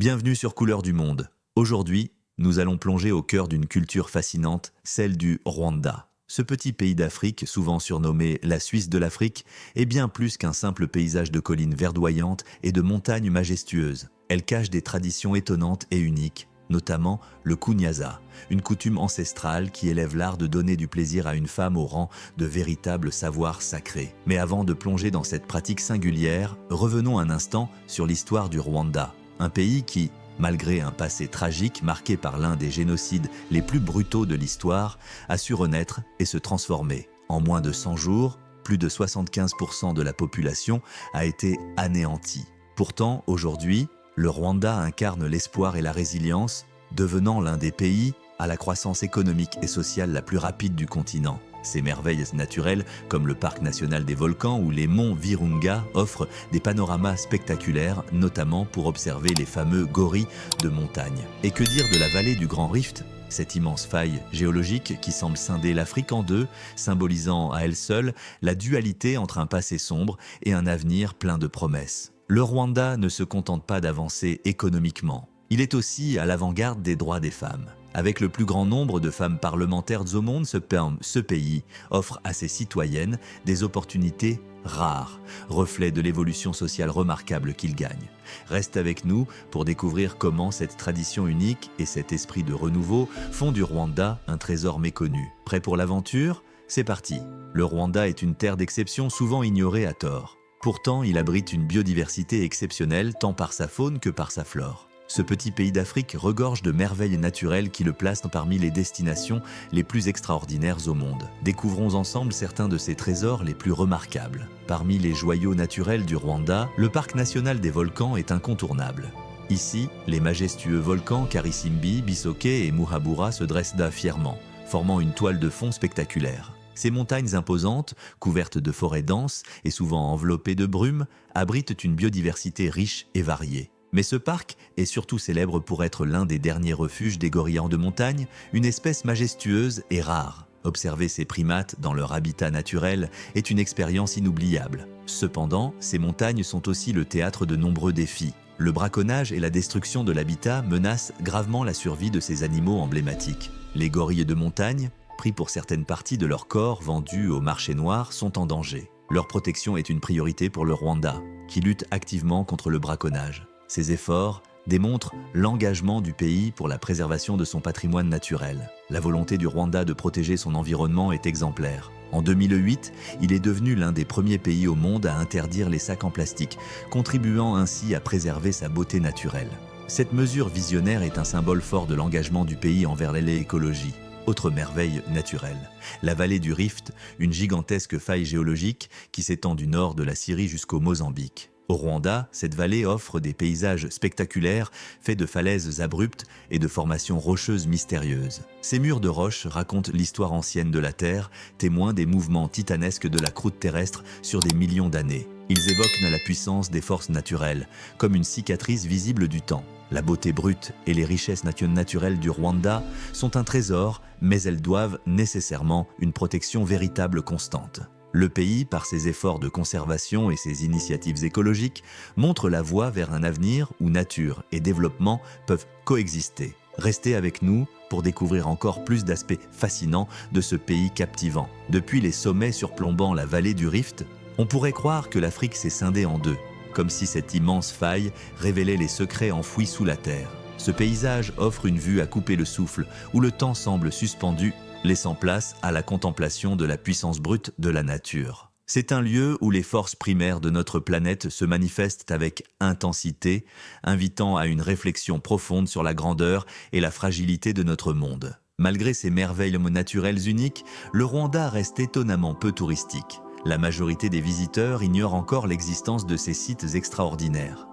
Bienvenue sur Couleurs du Monde. Aujourd'hui, nous allons plonger au cœur d'une culture fascinante, celle du Rwanda. Ce petit pays d'Afrique, souvent surnommé la Suisse de l'Afrique, est bien plus qu'un simple paysage de collines verdoyantes et de montagnes majestueuses. Elle cache des traditions étonnantes et uniques, notamment le kunyaza, une coutume ancestrale qui élève l'art de donner du plaisir à une femme au rang de véritable savoir sacré. Mais avant de plonger dans cette pratique singulière, revenons un instant sur l'histoire du Rwanda, un pays qui, malgré un passé tragique marqué par l'un des génocides les plus brutaux de l'histoire, a su renaître et se transformer. En moins de 100 jours, plus de 75% de la population a été anéantie. Pourtant, aujourd'hui, le Rwanda incarne l'espoir et la résilience, devenant l'un des pays à la croissance économique et sociale la plus rapide du continent. Ces merveilles naturelles, comme le parc national des volcans ou les monts Virunga, offrent des panoramas spectaculaires, notamment pour observer les fameux gorilles de montagne. Et que dire de la vallée du Grand Rift, cette immense faille géologique qui semble scinder l'Afrique en deux, symbolisant à elle seule la dualité entre un passé sombre et un avenir plein de promesses. Le Rwanda ne se contente pas d'avancer économiquement. Il est aussi à l'avant-garde des droits des femmes. Avec le plus grand nombre de femmes parlementaires au monde, ce pays offre à ses citoyennes des opportunités rares, reflet de l'évolution sociale remarquable qu'il gagne. Reste avec nous pour découvrir comment cette tradition unique et cet esprit de renouveau font du Rwanda un trésor méconnu. Prêt pour l'aventure ? C'est parti. Le Rwanda est une terre d'exception souvent ignorée à tort. Pourtant, il abrite une biodiversité exceptionnelle tant par sa faune que par sa flore. Ce petit pays d'Afrique regorge de merveilles naturelles qui le placent parmi les destinations les plus extraordinaires au monde. Découvrons ensemble certains de ces trésors les plus remarquables. Parmi les joyaux naturels du Rwanda, le parc national des volcans est incontournable. Ici, les majestueux volcans Karisimbi, Bisoke et Muhabura se dressent fièrement, formant une toile de fond spectaculaire. Ces montagnes imposantes, couvertes de forêts denses et souvent enveloppées de brume, abritent une biodiversité riche et variée. Mais ce parc est surtout célèbre pour être l'un des derniers refuges des gorilles de montagne, une espèce majestueuse et rare. Observer ces primates dans leur habitat naturel est une expérience inoubliable. Cependant, ces montagnes sont aussi le théâtre de nombreux défis. Le braconnage et la destruction de l'habitat menacent gravement la survie de ces animaux emblématiques. Les gorilles de montagne, pris pour certaines parties de leur corps vendus au marché noir, sont en danger. Leur protection est une priorité pour le Rwanda, qui lutte activement contre le braconnage. Ces efforts démontrent l'engagement du pays pour la préservation de son patrimoine naturel. La volonté du Rwanda de protéger son environnement est exemplaire. En 2008, il est devenu l'un des premiers pays au monde à interdire les sacs en plastique, contribuant ainsi à préserver sa beauté naturelle. Cette mesure visionnaire est un symbole fort de l'engagement du pays envers l'écologie. Autre merveille naturelle, la vallée du Rift, une gigantesque faille géologique qui s'étend du nord de la Syrie jusqu'au Mozambique. Au Rwanda, cette vallée offre des paysages spectaculaires faits de falaises abruptes et de formations rocheuses mystérieuses. Ces murs de roches racontent l'histoire ancienne de la Terre, témoins des mouvements titanesques de la croûte terrestre sur des millions d'années. Ils évoquent la puissance des forces naturelles, comme une cicatrice visible du temps. La beauté brute et les richesses naturelles du Rwanda sont un trésor, mais elles doivent nécessairement une protection véritable constante. Le pays, par ses efforts de conservation et ses initiatives écologiques, montre la voie vers un avenir où nature et développement peuvent coexister. Restez avec nous pour découvrir encore plus d'aspects fascinants de ce pays captivant. Depuis les sommets surplombant la vallée du Rift, on pourrait croire que l'Afrique s'est scindée en deux, comme si cette immense faille révélait les secrets enfouis sous la terre. Ce paysage offre une vue à couper le souffle, où le temps semble suspendu, laissant place à la contemplation de la puissance brute de la nature. C'est un lieu où les forces primaires de notre planète se manifestent avec intensité, invitant à une réflexion profonde sur la grandeur et la fragilité de notre monde. Malgré ces merveilles naturelles uniques, le Rwanda reste étonnamment peu touristique. La majorité des visiteurs ignorent encore l'existence de ces sites extraordinaires.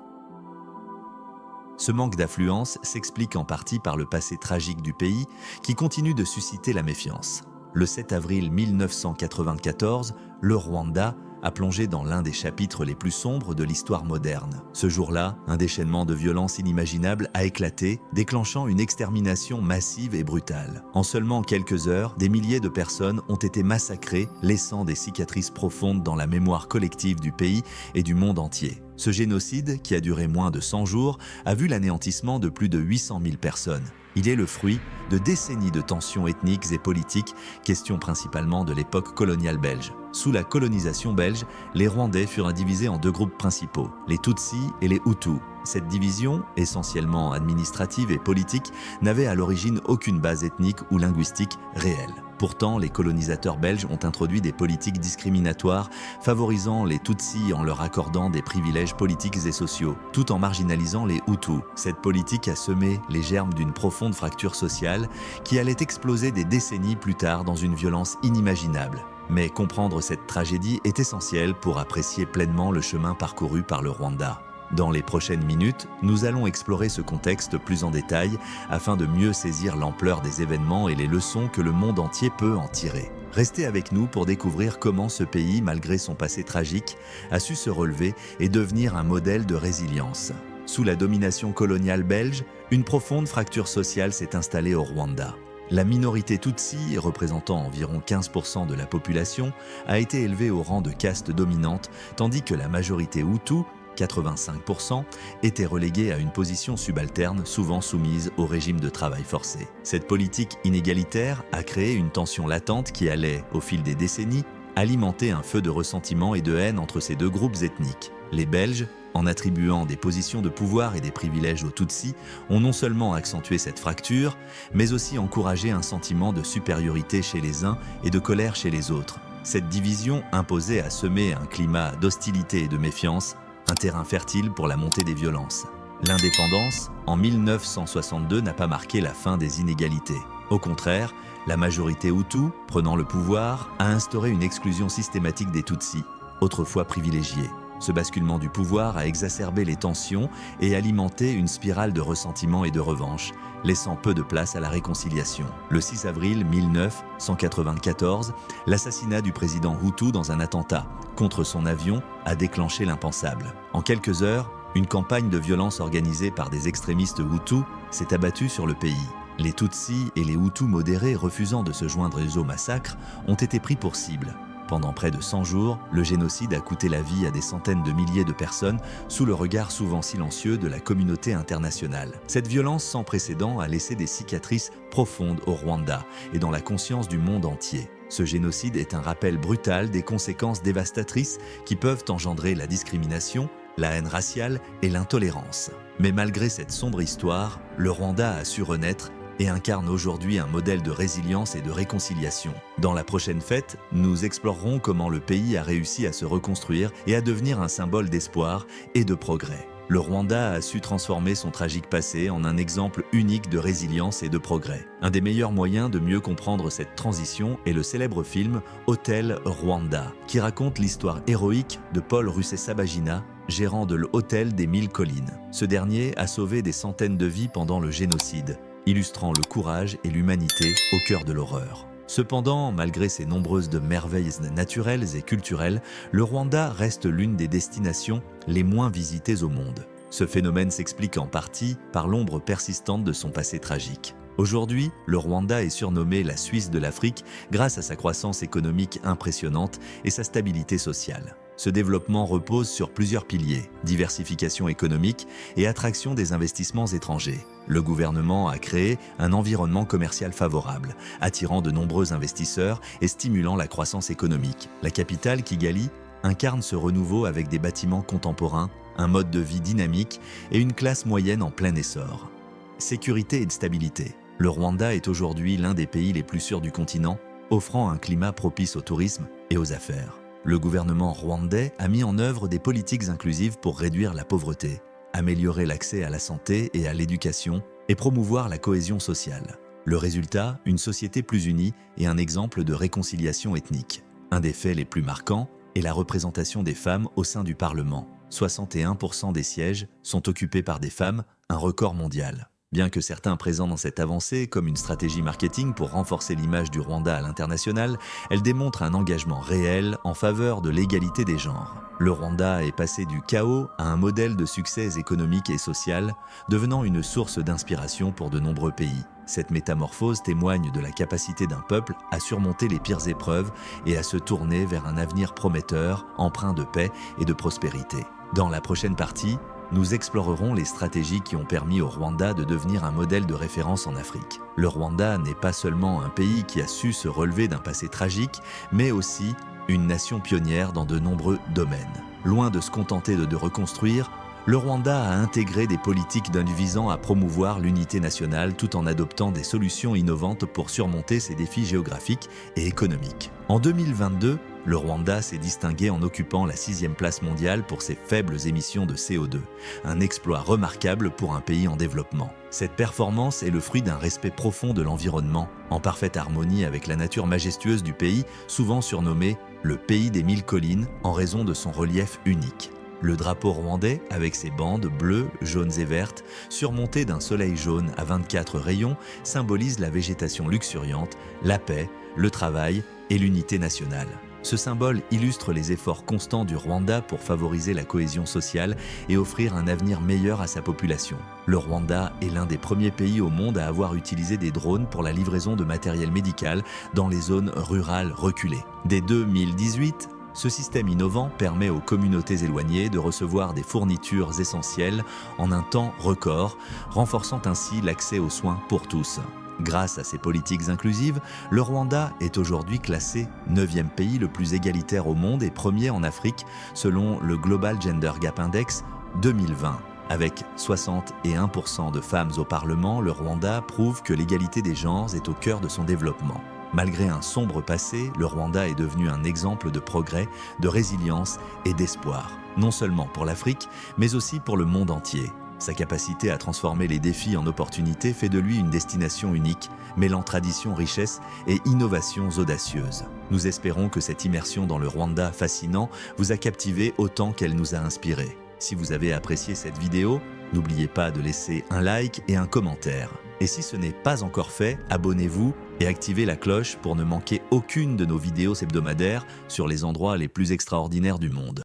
Ce manque d'affluence s'explique en partie par le passé tragique du pays qui continue de susciter la méfiance. Le 7 avril 1994, le Rwanda a plongé dans l'un des chapitres les plus sombres de l'histoire moderne. Ce jour-là, un déchaînement de violence inimaginable a éclaté, déclenchant une extermination massive et brutale. En seulement quelques heures, des milliers de personnes ont été massacrées, laissant des cicatrices profondes dans la mémoire collective du pays et du monde entier. Ce génocide, qui a duré moins de 100 jours, a vu l'anéantissement de plus de 800 000 personnes. Il est le fruit de décennies de tensions ethniques et politiques, question principalement de l'époque coloniale belge. Sous la colonisation belge, les Rwandais furent divisés en deux groupes principaux, les Tutsis et les Hutus. Cette division, essentiellement administrative et politique, n'avait à l'origine aucune base ethnique ou linguistique réelle. Pourtant, les colonisateurs belges ont introduit des politiques discriminatoires favorisant les Tutsis en leur accordant des privilèges politiques et sociaux, tout en marginalisant les Hutus. Cette politique a semé les germes d'une profonde fracture sociale qui allait exploser des décennies plus tard dans une violence inimaginable. Mais comprendre cette tragédie est essentiel pour apprécier pleinement le chemin parcouru par le Rwanda. Dans les prochaines minutes, nous allons explorer ce contexte plus en détail afin de mieux saisir l'ampleur des événements et les leçons que le monde entier peut en tirer. Restez avec nous pour découvrir comment ce pays, malgré son passé tragique, a su se relever et devenir un modèle de résilience. Sous la domination coloniale belge, une profonde fracture sociale s'est installée au Rwanda. La minorité Tutsi, représentant environ 15% de la population, a été élevée au rang de caste dominante, tandis que la majorité Hutu, 85%, étaient relégués à une position subalterne, souvent soumise au régime de travail forcé. Cette politique inégalitaire a créé une tension latente qui allait, au fil des décennies, alimenter un feu de ressentiment et de haine entre ces deux groupes ethniques. Les Belges, en attribuant des positions de pouvoir et des privilèges aux Tutsis, ont non seulement accentué cette fracture, mais aussi encouragé un sentiment de supériorité chez les uns et de colère chez les autres. Cette division imposait à semer un climat d'hostilité et de méfiance, un terrain fertile pour la montée des violences. L'indépendance, en 1962, n'a pas marqué la fin des inégalités. Au contraire, la majorité Hutu, prenant le pouvoir, a instauré une exclusion systématique des Tutsis, autrefois privilégiés. Ce basculement du pouvoir a exacerbé les tensions et alimenté une spirale de ressentiment et de revanche, laissant peu de place à la réconciliation. Le 6 avril 1994, l'assassinat du président Hutu dans un attentat contre son avion a déclenché l'impensable. En quelques heures, une campagne de violence organisée par des extrémistes Hutus s'est abattue sur le pays. Les Tutsis et les Hutus modérés refusant de se joindre au massacre ont été pris pour cible. Pendant près de 100 jours, le génocide a coûté la vie à des centaines de milliers de personnes sous le regard souvent silencieux de la communauté internationale. Cette violence sans précédent a laissé des cicatrices profondes au Rwanda et dans la conscience du monde entier. Ce génocide est un rappel brutal des conséquences dévastatrices qui peuvent engendrer la discrimination, la haine raciale et l'intolérance. Mais malgré cette sombre histoire, le Rwanda a su renaître et incarne aujourd'hui un modèle de résilience et de réconciliation. Dans la prochaine fête, nous explorerons comment le pays a réussi à se reconstruire et à devenir un symbole d'espoir et de progrès. Le Rwanda a su transformer son tragique passé en un exemple unique de résilience et de progrès. Un des meilleurs moyens de mieux comprendre cette transition est le célèbre film Hôtel Rwanda, qui raconte l'histoire héroïque de Paul Rusesabagina, gérant de l'Hôtel des 1000 collines. Ce dernier a sauvé des centaines de vies pendant le génocide, illustrant le courage et l'humanité au cœur de l'horreur. Cependant, malgré ses nombreuses merveilles naturelles et culturelles, le Rwanda reste l'une des destinations les moins visitées au monde. Ce phénomène s'explique en partie par l'ombre persistante de son passé tragique. Aujourd'hui, le Rwanda est surnommé la Suisse de l'Afrique grâce à sa croissance économique impressionnante et sa stabilité sociale. Ce développement repose sur plusieurs piliers, diversification économique et attraction des investissements étrangers. Le gouvernement a créé un environnement commercial favorable, attirant de nombreux investisseurs et stimulant la croissance économique. La capitale, Kigali, incarne ce renouveau avec des bâtiments contemporains, un mode de vie dynamique et une classe moyenne en plein essor. Sécurité et stabilité. Le Rwanda est aujourd'hui l'un des pays les plus sûrs du continent, offrant un climat propice au tourisme et aux affaires. Le gouvernement rwandais a mis en œuvre des politiques inclusives pour réduire la pauvreté, améliorer l'accès à la santé et à l'éducation et promouvoir la cohésion sociale. Le résultat, une société plus unie et un exemple de réconciliation ethnique. Un des faits les plus marquants est la représentation des femmes au sein du Parlement. 61% des sièges sont occupés par des femmes, un record mondial. Bien que certains présentent dans cette avancée comme une stratégie marketing pour renforcer l'image du Rwanda à l'international, elle démontre un engagement réel en faveur de l'égalité des genres. Le Rwanda est passé du chaos à un modèle de succès économique et social, devenant une source d'inspiration pour de nombreux pays. Cette métamorphose témoigne de la capacité d'un peuple à surmonter les pires épreuves et à se tourner vers un avenir prometteur, empreint de paix et de prospérité. Dans la prochaine partie, nous explorerons les stratégies qui ont permis au Rwanda de devenir un modèle de référence en Afrique. Le Rwanda n'est pas seulement un pays qui a su se relever d'un passé tragique, mais aussi une nation pionnière dans de nombreux domaines. Loin de se contenter de reconstruire, le Rwanda a intégré des politiques visant à promouvoir l'unité nationale tout en adoptant des solutions innovantes pour surmonter ses défis géographiques et économiques. En 2022, le Rwanda s'est distingué en occupant la 6e place mondiale pour ses faibles émissions de CO2, un exploit remarquable pour un pays en développement. Cette performance est le fruit d'un respect profond de l'environnement, en parfaite harmonie avec la nature majestueuse du pays, souvent surnommé le pays des 1000 collines en raison de son relief unique. Le drapeau rwandais, avec ses bandes bleues, jaunes et vertes, surmontées d'un soleil jaune à 24 rayons, symbolise la végétation luxuriante, la paix, le travail et l'unité nationale. Ce symbole illustre les efforts constants du Rwanda pour favoriser la cohésion sociale et offrir un avenir meilleur à sa population. Le Rwanda est l'un des premiers pays au monde à avoir utilisé des drones pour la livraison de matériel médical dans les zones rurales reculées. Dès 2018, ce système innovant permet aux communautés éloignées de recevoir des fournitures essentielles en un temps record, renforçant ainsi l'accès aux soins pour tous. Grâce à ces politiques inclusives, le Rwanda est aujourd'hui classé 9e pays le plus égalitaire au monde et premier en Afrique selon le Global Gender Gap Index 2020. Avec 61% de femmes au Parlement, le Rwanda prouve que l'égalité des genres est au cœur de son développement. Malgré un sombre passé, le Rwanda est devenu un exemple de progrès, de résilience et d'espoir, non seulement pour l'Afrique, mais aussi pour le monde entier. Sa capacité à transformer les défis en opportunités fait de lui une destination unique, mêlant tradition, richesse et innovations audacieuses. Nous espérons que cette immersion dans le Rwanda fascinant vous a captivé autant qu'elle nous a inspiré. Si vous avez apprécié cette vidéo, n'oubliez pas de laisser un like et un commentaire. Et si ce n'est pas encore fait, abonnez-vous et activez la cloche pour ne manquer aucune de nos vidéos hebdomadaires sur les endroits les plus extraordinaires du monde.